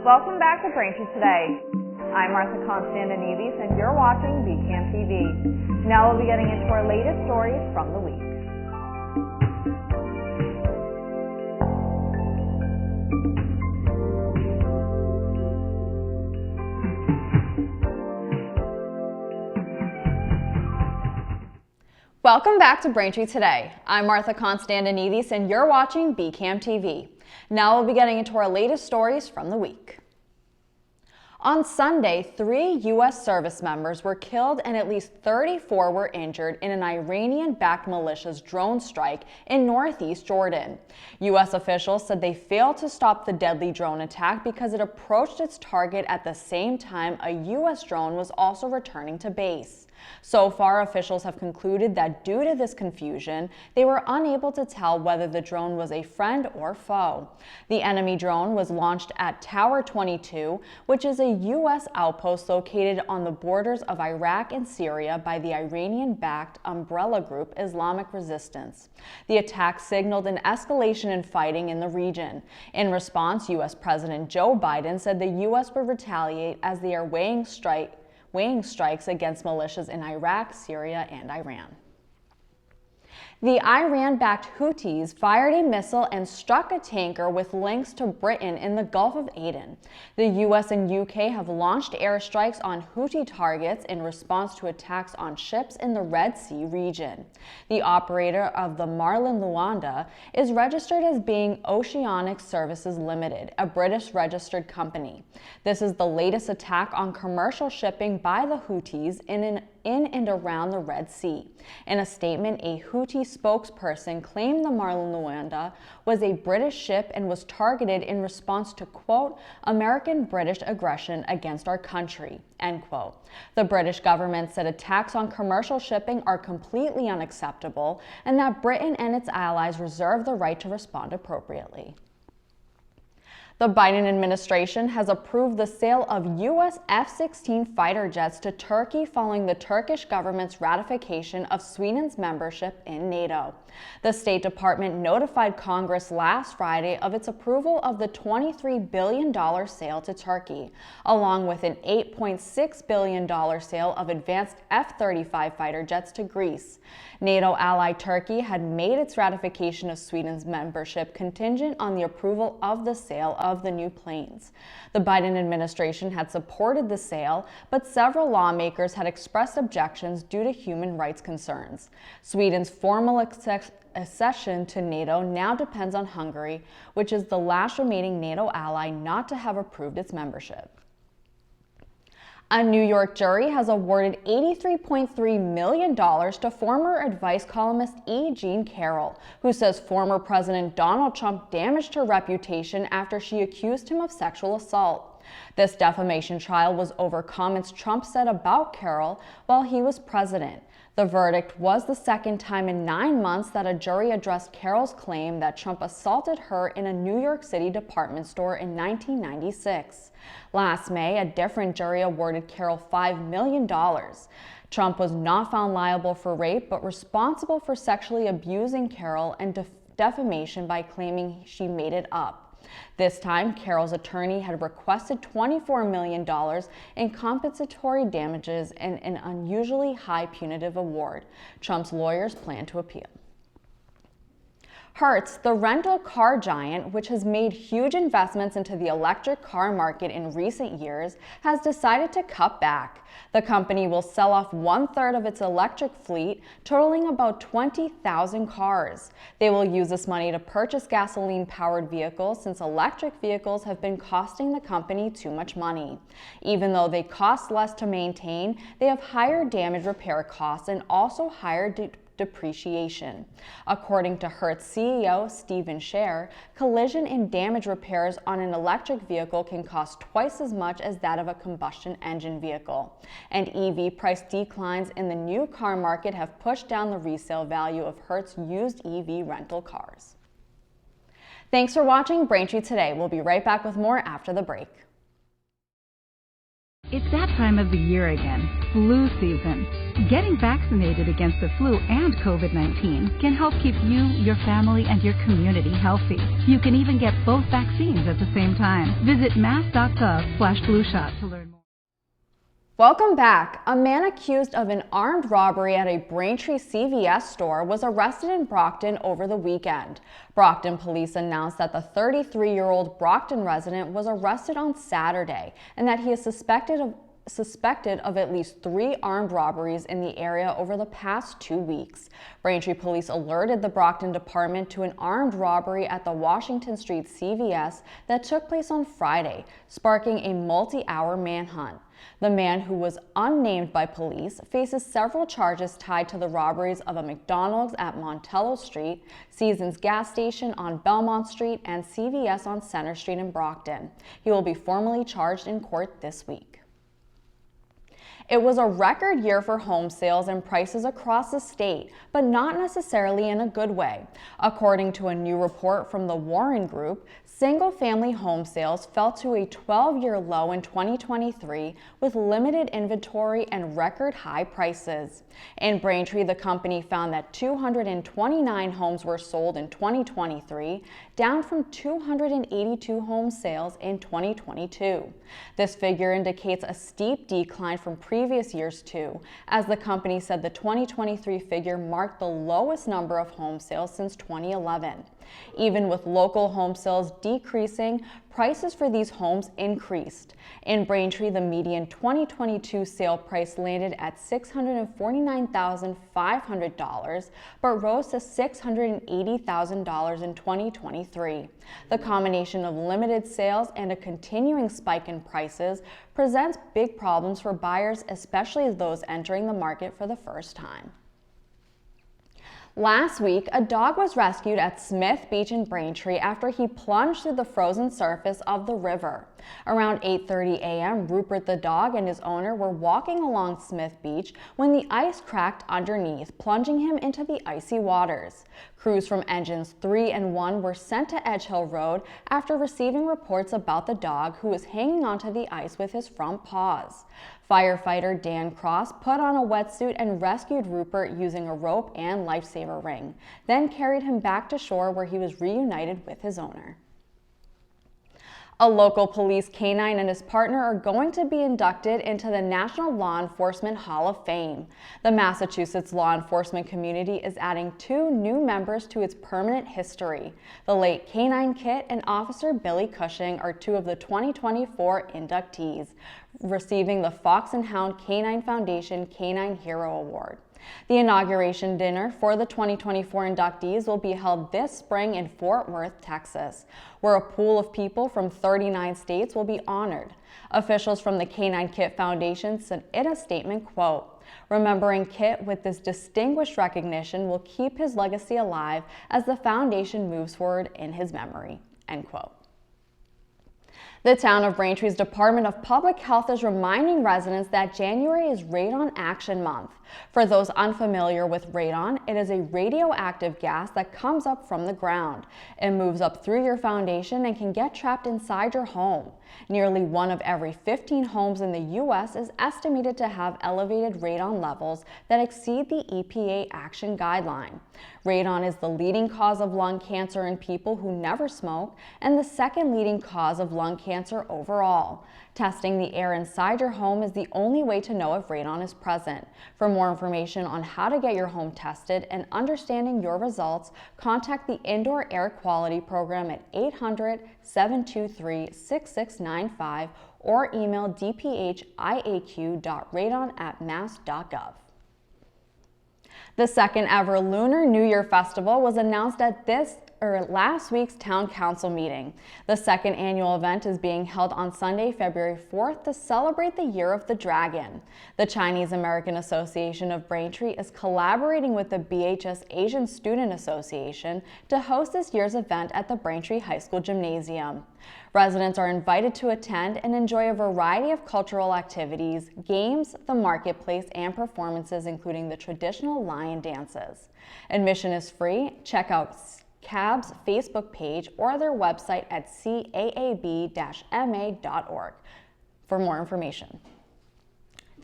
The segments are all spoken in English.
Welcome back to Braintree Today. I'm Martha Konstandinidis and you're watching BCAM TV. Now we'll be getting into our latest stories from the week. Welcome back to Braintree Today. I'm Martha Konstandinidis and you're watching BCAM TV. Now we'll be getting into our latest stories from the week. On Sunday, 3 U.S. service members were killed and at least 34 were injured in an Iranian-backed militia's drone strike in northeast Jordan. U.S. officials said they failed to stop the deadly drone attack because it approached its target at the same time a U.S. drone was also returning to base. So far, officials have concluded that due to this confusion, they were unable to tell whether the drone was a friend or foe. The enemy drone was launched at Tower 22, which is a U.S. outpost located on the borders of Iraq and Syria by the Iranian-backed umbrella group Islamic Resistance. The attack signaled an escalation in fighting in the region. In response, U.S. President Joe Biden said the U.S. would retaliate as they are weighing strikes against militias in Iraq, Syria, and Iran. The Iran-backed Houthis fired a missile and struck a tanker with links to Britain in the Gulf of Aden. The U.S. and U.K. have launched airstrikes on Houthi targets in response to attacks on ships in the Red Sea region. The operator of the Marlin Luanda is registered as being Oceanic Services Limited, a British registered company. This is the latest attack on commercial shipping by the Houthis in and around the Red Sea. In a statement, a Houthi spokesperson claimed the Marlin Luanda was a British ship and was targeted in response to, quote, American-British aggression against our country, end quote. The British government said attacks on commercial shipping are completely unacceptable and that Britain and its allies reserve the right to respond appropriately. The Biden administration has approved the sale of U.S. F-16 fighter jets to Turkey following the Turkish government's ratification of Sweden's membership in NATO. The State Department notified Congress last Friday of its approval of the $23 billion sale to Turkey, along with an $8.6 billion sale of advanced F-35 fighter jets to Greece. NATO ally Turkey had made its ratification of Sweden's membership contingent on the approval of the sale of the new planes. The Biden administration had supported the sale, but several lawmakers had expressed objections due to human rights concerns. Sweden's formal accession to NATO now depends on Hungary, which is the last remaining NATO ally not to have approved its membership. A New York jury has awarded $83.3 million to former advice columnist E. Jean Carroll, who says former President Donald Trump damaged her reputation after she accused him of sexual assault. This defamation trial was over comments Trump said about Carroll while he was president. The verdict was the second time in 9 months that a jury addressed Carroll's claim that Trump assaulted her in a New York City department store in 1996. Last May, a different jury awarded Carroll $5 million. Trump was not found liable for rape, but responsible for sexually abusing Carroll and defamation by claiming she made it up. This time, Carroll's attorney had requested $24 million in compensatory damages and an unusually high punitive award. Trump's lawyers plan to appeal. Hertz, the rental car giant, which has made huge investments into the electric car market in recent years, has decided to cut back. The company will sell off 1/3 of its electric fleet, totaling about 20,000 cars. They will use this money to purchase gasoline-powered vehicles since electric vehicles have been costing the company too much money. Even though they cost less to maintain, they have higher damage repair costs and also higher depreciation. According to Hertz CEO Stephen Scher, collision and damage repairs on an electric vehicle can cost twice as much as that of a combustion engine vehicle. And EV price declines in the new car market have pushed down the resale value of Hertz used EV rental cars. Thanks for watching Braintree Today. We'll be right back with more after the break. It's that time of the year again, flu season. Getting vaccinated against the flu and COVID-19 can help keep you, your family, and your community healthy. You can even get both vaccines at the same time. Visit mass.gov/flushot to learn more. Welcome back. A man accused of an armed robbery at a Braintree CVS store was arrested in Brockton over the weekend. Brockton police announced that the 33-year-old Brockton resident was arrested on Saturday and that he is suspected of at least 3 armed robberies in the area over the past 2 weeks. Braintree police alerted the Brockton department to an armed robbery at the Washington Street CVS that took place on Friday, sparking a multi-hour manhunt. The man, who was unnamed by police, faces several charges tied to the robberies of a McDonald's at Montello Street, Seasons gas station on Belmont Street, and CVS on Center Street in Brockton. He will be formally charged in court this week. It was a record year for home sales and prices across the state, but not necessarily in a good way. According to a new report from the Warren Group, single-family home sales fell to a 12-year low in 2023 with limited inventory and record-high prices. In Braintree, the company found that 229 homes were sold in 2023, down from 282 home sales in 2022. This figure indicates a steep decline from previous years too, as the company said the 2023 figure marked the lowest number of home sales since 2011. Even with local home sales decreasing, prices for these homes increased. In Braintree, the median 2022 sale price landed at $649,500, but rose to $680,000 in 2023. The combination of limited sales and a continuing spike in prices presents big problems for buyers, especially those entering the market for the first time. Last week, a dog was rescued at Smith Beach in Braintree after he plunged through the frozen surface of the river. Around 8:30 a.m., Rupert the dog and his owner were walking along Smith Beach when the ice cracked underneath, plunging him into the icy waters. Crews from Engines 3 and 1 were sent to Edge Hill Road after receiving reports about the dog, who was hanging onto the ice with his front paws. Firefighter Dan Cross put on a wetsuit and rescued Rupert using a rope and lifesaver ring, then carried him back to shore where he was reunited with his owner. A local police canine and his partner are going to be inducted into the National Law Enforcement Hall of Fame. The Massachusetts law enforcement community is adding 2 new members to its permanent history. The late Canine Kit and Officer Billy Cushing are 2 of the 2024 inductees, receiving the Fox and Hound Canine Foundation Canine Hero Award. The inauguration dinner for the 2024 inductees will be held this spring in Fort Worth, Texas, where a pool of people from 39 states will be honored. Officials from the Canine Kit Foundation said in a statement, quote, "Remembering Kit with this distinguished recognition will keep his legacy alive as the foundation moves forward in his memory," end quote. The town of Braintree's Department of Public Health is reminding residents that January is Radon Action Month. For those unfamiliar with radon, it is a radioactive gas that comes up from the ground. It moves up through your foundation and can get trapped inside your home. Nearly 1 of every 15 homes in the U.S. is estimated to have elevated radon levels that exceed the EPA action guideline. Radon is the leading cause of lung cancer in people who never smoke and the second leading cause of lung cancer overall. Testing the air inside your home is the only way to know if radon is present. For more information on how to get your home tested and understanding your results, contact the Indoor Air Quality Program at 800-723-6695 or email dphiaq.radon@mass.gov. The second ever Lunar New Year Festival was announced at last week's Town Council meeting. The second annual event is being held on Sunday, February 4th to celebrate the Year of the Dragon. The Chinese American Association of Braintree is collaborating with the BHS Asian Student Association to host this year's event at the Braintree High School Gymnasium. Residents are invited to attend and enjoy a variety of cultural activities, games, the marketplace, and performances, including the traditional lion dances. Admission is free. Check out CAB's Facebook page or their website at caab-ma.org for more information.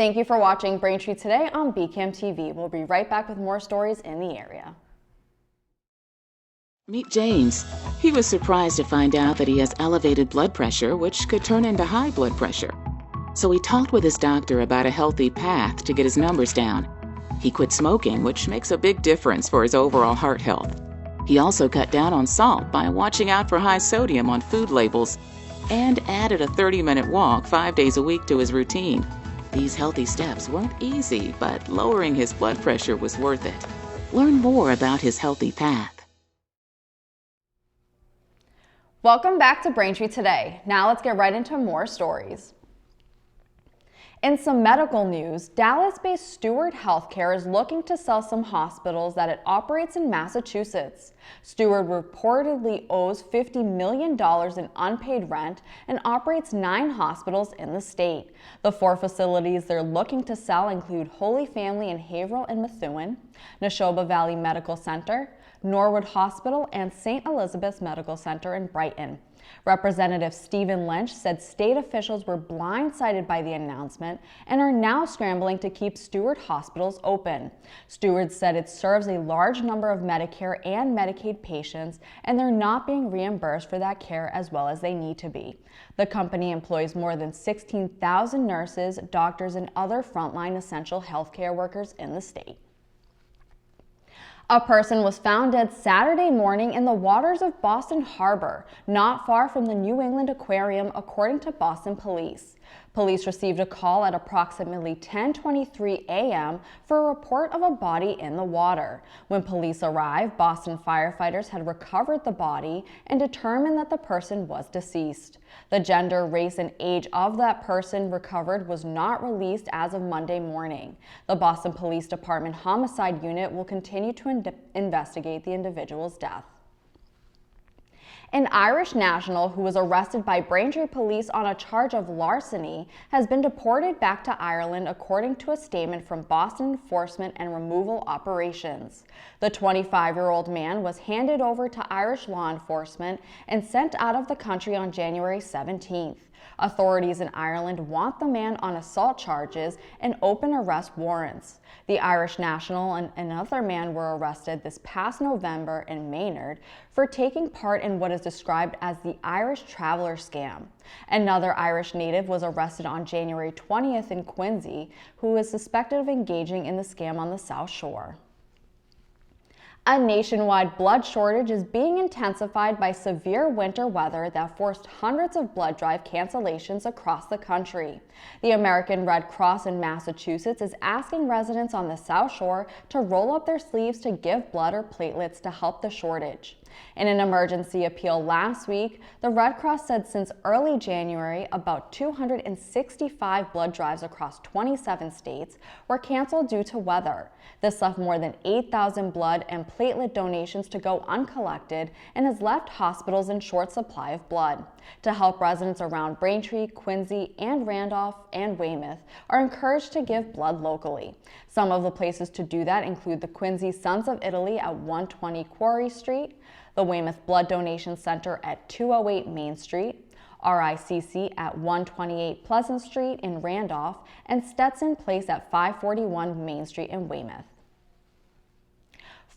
Thank you for watching Braintree today on BCAM TV. We'll be right back with more stories in the area. Meet James. He was surprised to find out that he has elevated blood pressure, which could turn into high blood pressure. So he talked with his doctor about a healthy path to get his numbers down. He quit smoking, which makes a big difference for his overall heart health. He also cut down on salt by watching out for high sodium on food labels and added a 30-minute walk 5 days a week to his routine. These healthy steps weren't easy, but lowering his blood pressure was worth it. Learn more about his healthy path. Welcome back to Braintree today. Now let's get right into more stories. In some medical news, Dallas-based Steward Healthcare is looking to sell some hospitals that it operates in Massachusetts. Steward reportedly owes $50 million in unpaid rent and operates 9 hospitals in the state. The 4 facilities they're looking to sell include Holy Family in Haverhill and Methuen, Neshoba Valley Medical Center, Norwood Hospital, and St. Elizabeth's Medical Center in Brighton. Representative Stephen Lynch said state officials were blindsided by the announcement and are now scrambling to keep Steward hospitals open. Steward said it serves a large number of Medicare and Medicaid patients, and they're not being reimbursed for that care as well as they need to be. The company employs more than 16,000 nurses, doctors, and other frontline essential healthcare workers in the state. A person was found dead Saturday morning in the waters of Boston Harbor, not far from the New England Aquarium, according to Boston police. Police received a call at approximately 10:23 a.m. for a report of a body in the water. When police arrived, Boston firefighters had recovered the body and determined that the person was deceased. The gender, race, and age of that person recovered was not released as of Monday morning. The Boston Police Department Homicide Unit will continue to investigate the individual's death. An Irish national who was arrested by Braintree police on a charge of larceny has been deported back to Ireland, according to a statement from Boston Enforcement and Removal Operations. The 25-year-old man was handed over to Irish law enforcement and sent out of the country on January 17th. Authorities in Ireland want the man on assault charges and open arrest warrants. The Irish national and another man were arrested this past November in Maynard for taking part in what is described as the Irish traveler scam. Another Irish native was arrested on January 20th in Quincy, who is suspected of engaging in the scam on the South Shore. A nationwide blood shortage is being intensified by severe winter weather that forced hundreds of blood drive cancellations across the country. The American Red Cross in Massachusetts is asking residents on the South Shore to roll up their sleeves to give blood or platelets to help the shortage. In an emergency appeal last week, the Red Cross said since early January, about 265 blood drives across 27 states were canceled due to weather. This left more than 8,000 blood and platelet donations to go uncollected and has left hospitals in short supply of blood. To help, residents around Braintree, Quincy, and Randolph and Weymouth are encouraged to give blood locally. Some of the places to do that include the Quincy Sons of Italy at 120 Quarry Street, the Weymouth Blood Donation Center at 208 Main Street, RICC at 128 Pleasant Street in Randolph, and Stetson Place at 541 Main Street in Weymouth.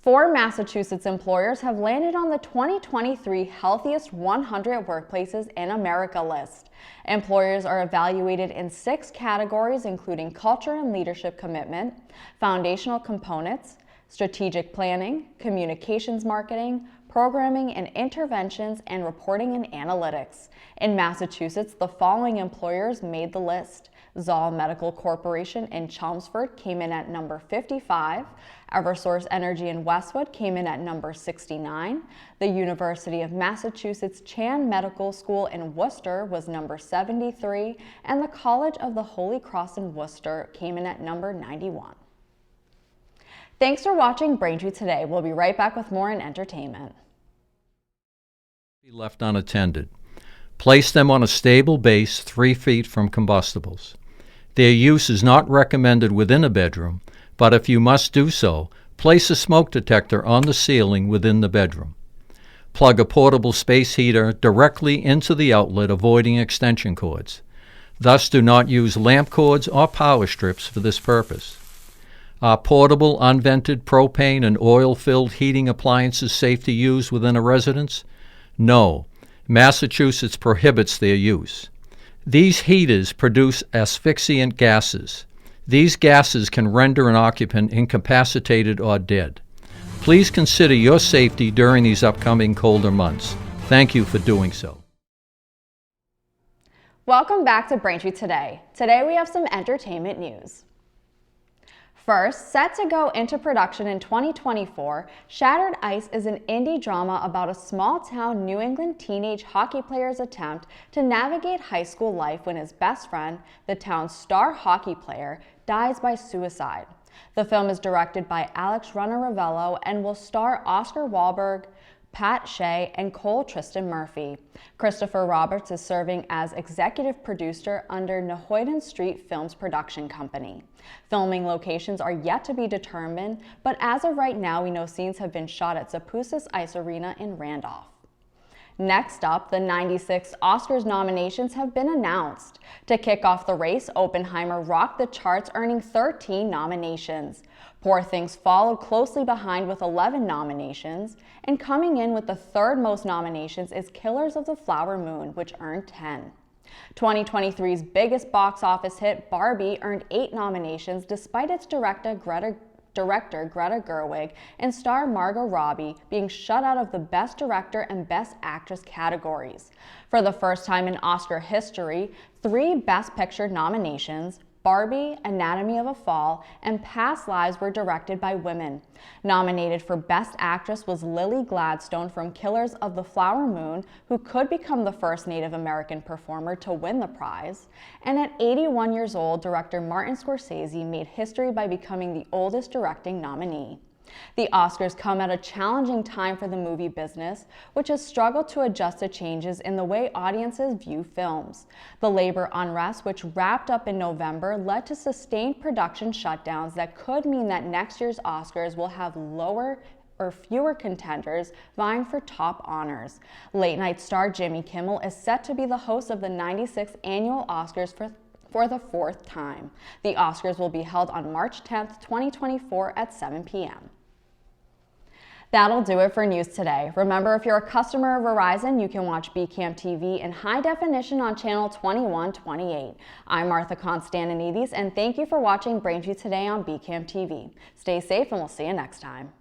4 Massachusetts employers have landed on the 2023 Healthiest 100 Workplaces in America list. Employers are evaluated in 6 categories, including culture and leadership commitment, foundational components, strategic planning, communications marketing, programming and interventions, and reporting and analytics. In Massachusetts, the following employers made the list. Zoll Medical Corporation in Chelmsford came in at number 55. Eversource Energy in Westwood came in at number 69. The University of Massachusetts Chan Medical School in Worcester was number 73. And the College of the Holy Cross in Worcester came in at number 91. Thanks for watching Braintree today. We'll be right back with more in entertainment. Left unattended. Place them on a stable base 3 feet from combustibles. Their use is not recommended within a bedroom, but if you must do so, place a smoke detector on the ceiling within the bedroom. Plug a portable space heater directly into the outlet, avoiding extension cords. Thus, do not use lamp cords or power strips for this purpose. Are portable, unvented propane and oil-filled heating appliances safe to use within a residence? No. Massachusetts prohibits their use. These heaters produce asphyxiant gases. These gases can render an occupant incapacitated or dead. Please consider your safety during these upcoming colder months. Thank you for doing so. Welcome back to Braintree Today. Today we have some entertainment news. First, set to go into production in 2024, Shattered Ice is an indie drama about a small-town New England teenage hockey player's attempt to navigate high school life when his best friend, the town's star hockey player, dies by suicide. The film is directed by Alex Runner-Ravello and will star Oscar Wahlberg, Pat Shea, and Cole Tristan Murphy. Christopher Roberts is serving as executive producer under Nahoyden Street Films production company. Filming locations are yet to be determined, but as of right now, we know scenes have been shot at Zapusis Ice Arena in Randolph. Next up, the 96 Oscars nominations have been announced. To kick off the race, Oppenheimer rocked the charts, earning 13 nominations. Poor Things followed closely behind with 11 nominations, and coming in with the third most nominations is Killers of the Flower Moon, which earned 10. 2023's biggest box office hit, Barbie, earned 8 nominations despite its director Greta Gerwig and star Margot Robbie being shut out of the Best Director and Best Actress categories. For the first time in Oscar history, 3 Best Picture nominations, Barbie, Anatomy of a Fall, and Past Lives were directed by women. Nominated for Best Actress was Lily Gladstone from Killers of the Flower Moon, who could become the first Native American performer to win the prize. And at 81 years old, director Martin Scorsese made history by becoming the oldest directing nominee. The Oscars come at a challenging time for the movie business, which has struggled to adjust to changes in the way audiences view films. The labor unrest, which wrapped up in November, led to sustained production shutdowns that could mean that next year's Oscars will have fewer contenders vying for top honors. Late-night star Jimmy Kimmel is set to be the host of the 96th annual Oscars for the 4th time. The Oscars will be held on March 10th, 2024 at 7 p.m. That'll do it for news today. Remember, if you're a customer of Verizon, you can watch BCAM TV in high definition on channel 2128. I'm Martha Konstandinidis, and thank you for watching Braintree Today on BCAM TV. Stay safe, and we'll see you next time.